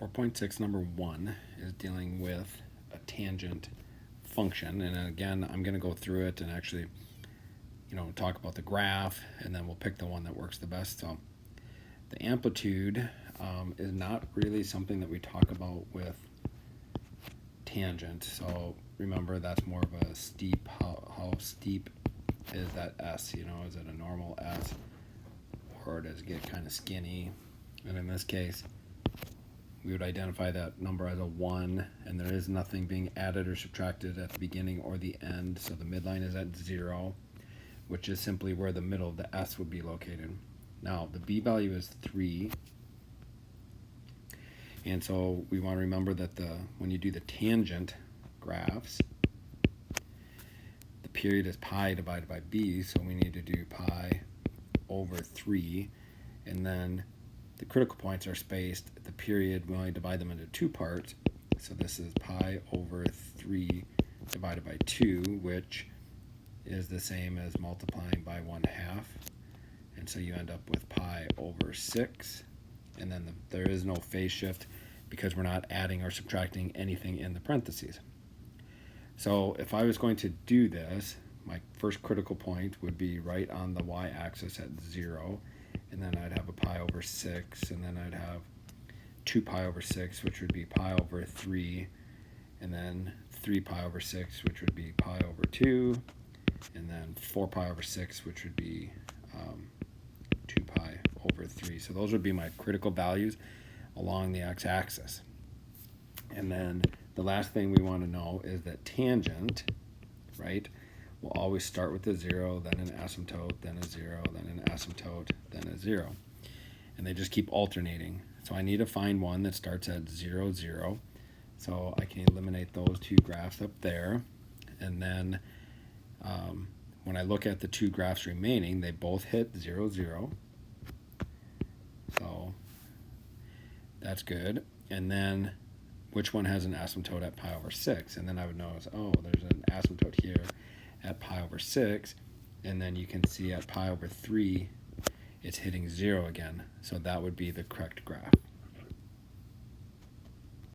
4.6 number 1 is dealing with a tangent function, and again I'm going to go through it and actually talk about the graph, and then we'll pick the one that works the best. So the amplitude is not really something that we talk about with tangent, so remember that's more of a steep. How steep is that S? Is it a normal S, or does it get kind of skinny? And in this case we would identify that number as a 1, and there is nothing being added or subtracted at the beginning or the end, so the midline is at 0, which is simply where the middle of the S would be located. Now the B value is 3, and so we want to remember that when you do the tangent graphs, the period is pi divided by B, so we need to do pi over 3, and then the critical points are spaced. The period, we only divide them into 2 parts, so this is pi over 3 divided by 2, which is the same as multiplying by 1/2, and so you end up with pi over 6, and then there is no phase shift because we're not adding or subtracting anything in the parentheses. So if I was going to do this, my first critical point would be right on the y-axis at 0, and then I'd have a pi over 6, and then I'd have 2 pi over 6, which would be pi over 3, and then 3 pi over 6, which would be pi over 2, and then 4 pi over 6, which would be 2 pi over 3. So those would be my critical values along the x-axis. And then the last thing we want to know is that tangent, right, will always start with a 0, then an asymptote, then a 0, then an asymptote, then a 0. And they just keep alternating. So I need to find one that starts at 0, 0. So I can eliminate those 2 graphs up there. And then when I look at the 2 graphs remaining, they both hit 0, 0. So that's good. And then which one has an asymptote at pi over 6? And then I would notice, oh, there's an asymptote here at pi over 6, and then you can see at pi over 3 it's hitting 0 again, so that would be the correct graph.